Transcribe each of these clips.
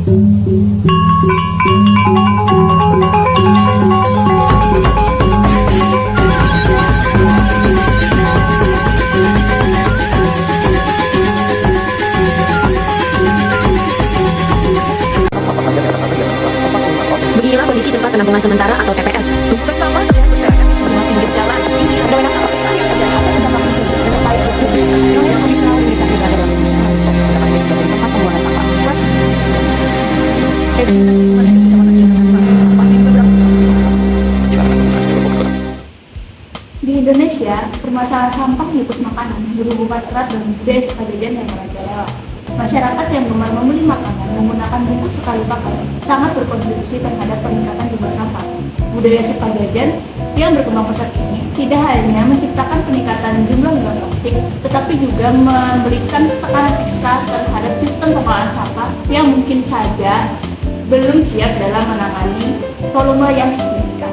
Beginilah kondisi tempat penampungan sementara atau TPS. Tumpukan sampah terlihat berserakan di semua pinggir jalan. Fenomena seperti ini yang terjadi hampir setiap tahun ini mencapai 20. Nonis Odisra bisa berada dalam semesta untuk tempat ini sebagai tempat pembuangan sampah. Aktivitas lingkungan yang kecamatan Cilangan sampah di beberapa pusat sekitar Di Indonesia, permasalahan sampah bungkus makanan berhubungan erat dengan budaya suka jajan yang merajalela. Masyarakat yang gemar membeli makanan menggunakan bungkus sekali pakai sangat berkontribusi terhadap peningkatan jumlah sampah. Budaya suka jajan yang berkembang pesat ini tidak hanya menciptakan peningkatan jumlah limbah plastik, tetapi juga memberikan tekanan ekstra terhadap sistem pengolahan sampah yang mungkin saja belum siap dalam menangani volume yang signifikan.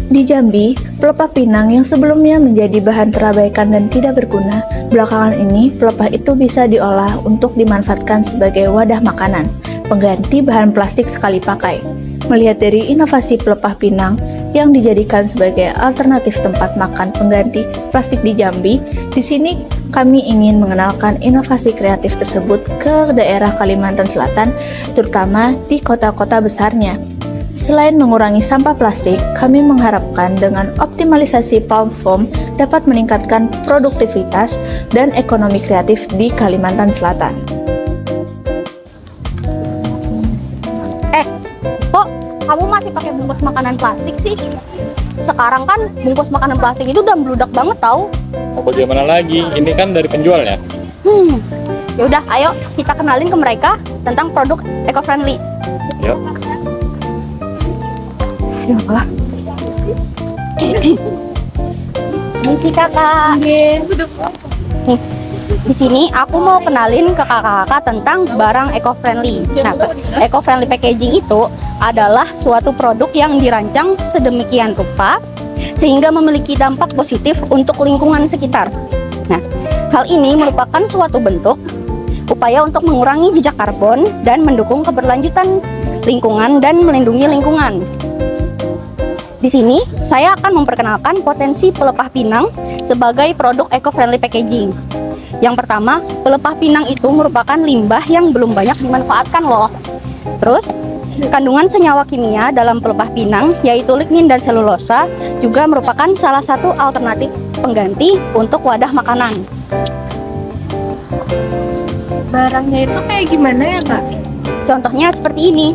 Di Jambi, pelepah pinang yang sebelumnya menjadi bahan terabaikan dan tidak berguna, belakangan ini pelepah itu bisa diolah untuk dimanfaatkan sebagai wadah makanan, pengganti bahan plastik sekali pakai. Melihat dari inovasi pelepah pinang yang dijadikan sebagai alternatif tempat makan pengganti plastik di Jambi, di sini kami ingin mengenalkan inovasi kreatif tersebut ke daerah Kalimantan Selatan, terutama di kota-kota besarnya. Selain mengurangi sampah plastik, kami mengharapkan dengan optimalisasi palm foam dapat meningkatkan produktivitas dan ekonomi kreatif di Kalimantan Selatan. Kok kamu masih pakai bungkus makanan plastik sih? Sekarang kan bungkus makanan plastik itu udah meludak banget tau. Mau bagaimana lagi? Ini kan dari penjualnya. Ya udah, ayo kita kenalin ke mereka tentang produk eco-friendly. Yuk. Misi kakak. Nih, di sini aku mau kenalin ke kakak-kakak tentang barang eco-friendly. Nah, eco-friendly packaging itu adalah suatu produk yang dirancang sedemikian rupa sehingga memiliki dampak positif untuk lingkungan sekitar. Nah, hal ini merupakan suatu bentuk upaya untuk mengurangi jejak karbon dan mendukung keberlanjutan lingkungan dan melindungi lingkungan. Di sini, saya akan memperkenalkan potensi pelepah pinang sebagai produk eco-friendly packaging. Yang pertama, pelepah pinang itu merupakan limbah yang belum banyak dimanfaatkan loh. Terus, kandungan senyawa kimia dalam pelepah pinang, yaitu lignin dan selulosa, juga merupakan salah satu alternatif pengganti untuk wadah makanan. Barangnya itu kayak gimana ya, Kak? Contohnya seperti ini.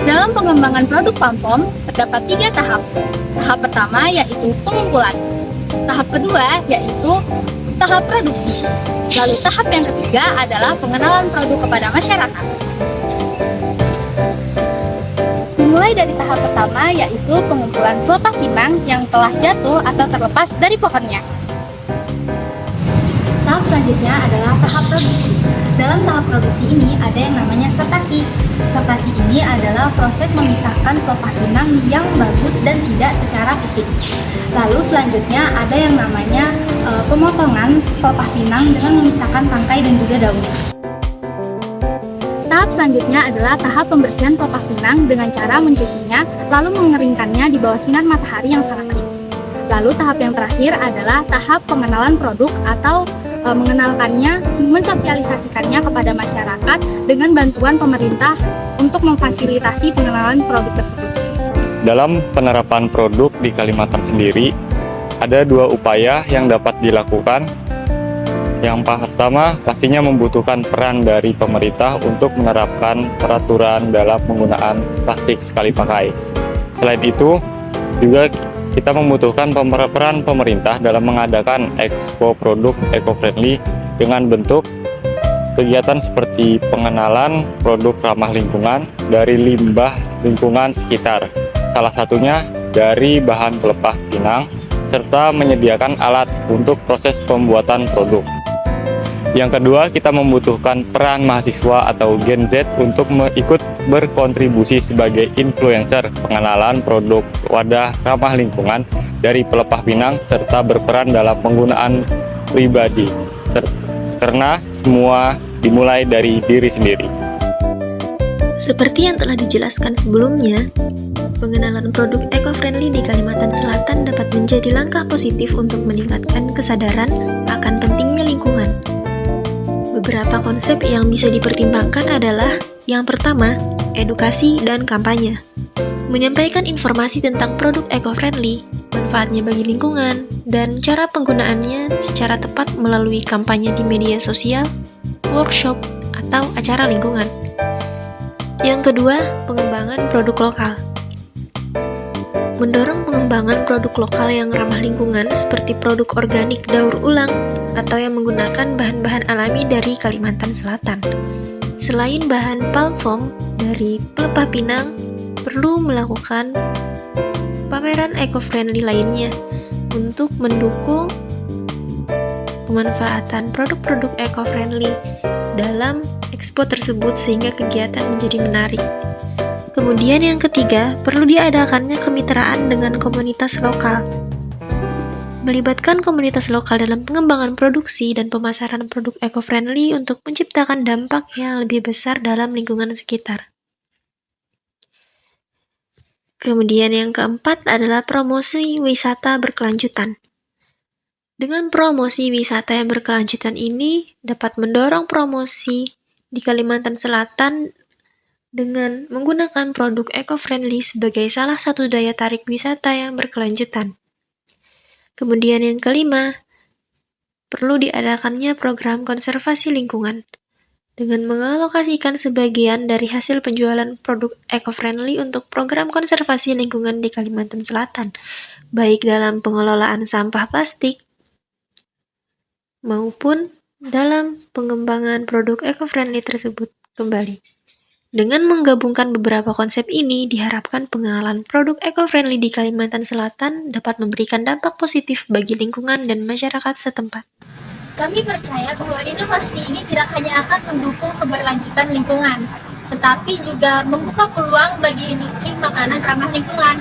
Dalam pengembangan produk palm foam terdapat 3 tahap. Tahap pertama yaitu pengumpulan. Tahap kedua yaitu tahap produksi. Lalu tahap yang ketiga adalah pengenalan produk kepada masyarakat. Dimulai dari tahap pertama yaitu pengumpulan pelepah pinang yang telah jatuh atau terlepas dari pohonnya. Tahap selanjutnya adalah tahap produksi. Dalam tahap produksi ini ada yang namanya sortasi. Sortasi ini adalah proses memisahkan pelepah pinang yang bagus dan tidak secara fisik. Lalu selanjutnya ada yang namanya pemotongan pelepah pinang dengan memisahkan tangkai dan juga daunnya. Tahap selanjutnya adalah tahap pembersihan pelepah pinang dengan cara mencucinya lalu mengeringkannya di bawah sinar matahari yang sangat terik. Lalu tahap yang terakhir adalah tahap pengenalan produk atau mengenalkannya, mensosialisasikannya kepada masyarakat dengan bantuan pemerintah untuk memfasilitasi pengenalan produk tersebut. Dalam penerapan produk di Kalimantan sendiri, ada 2 upaya yang dapat dilakukan. Yang pertama, pastinya membutuhkan peran dari pemerintah untuk menerapkan peraturan dalam penggunaan plastik sekali pakai. Selain itu, juga kita membutuhkan peran pemerintah dalam mengadakan expo produk eco-friendly dengan bentuk kegiatan seperti pengenalan produk ramah lingkungan dari limbah lingkungan sekitar, salah satunya dari bahan pelepah pinang, serta menyediakan alat untuk proses pembuatan produk. Yang kedua, kita membutuhkan peran mahasiswa atau Gen Z untuk ikut berkontribusi sebagai influencer pengenalan produk wadah ramah lingkungan dari pelepah pinang serta berperan dalam penggunaan pribadi. karena semua dimulai dari diri sendiri. Seperti yang telah dijelaskan sebelumnya, pengenalan produk eco-friendly di Kalimantan Selatan dapat menjadi langkah positif untuk meningkatkan kesadaran akan pentingnya lingkungan. Beberapa konsep yang bisa dipertimbangkan adalah yang pertama, edukasi dan kampanye. Menyampaikan informasi tentang produk eco-friendly, manfaatnya bagi lingkungan, dan cara penggunaannya secara tepat melalui kampanye di media sosial, workshop, atau acara lingkungan. Yang kedua, pengembangan produk lokal. Mendorong pengembangan produk lokal yang ramah lingkungan seperti produk organik daur ulang atau yang menggunakan bahan-bahan alami dari Kalimantan Selatan. Selain bahan palm foam dari Pelepah Pinang, perlu melakukan pameran eco-friendly lainnya untuk mendukung pemanfaatan produk-produk eco-friendly dalam expo tersebut sehingga kegiatan menjadi menarik. Kemudian yang ketiga, perlu diadakannya kemitraan dengan komunitas lokal. Melibatkan komunitas lokal dalam pengembangan produksi dan pemasaran produk eco-friendly untuk menciptakan dampak yang lebih besar dalam lingkungan sekitar. Kemudian yang keempat adalah promosi wisata berkelanjutan. Dengan promosi wisata yang berkelanjutan ini dapat mendorong promosi di Kalimantan Selatan dengan menggunakan produk eco-friendly sebagai salah satu daya tarik wisata yang berkelanjutan. Kemudian yang kelima, perlu diadakannya program konservasi lingkungan dengan mengalokasikan sebagian dari hasil penjualan produk eco-friendly untuk program konservasi lingkungan di Kalimantan Selatan, baik dalam pengelolaan sampah plastik maupun dalam pengembangan produk eco-friendly tersebut kembali. Dengan menggabungkan beberapa konsep ini, diharapkan pengenalan produk eco-friendly di Kalimantan Selatan dapat memberikan dampak positif bagi lingkungan dan masyarakat setempat. Kami percaya bahwa inovasi ini tidak hanya akan mendukung keberlanjutan lingkungan, tetapi juga membuka peluang bagi industri makanan ramah lingkungan.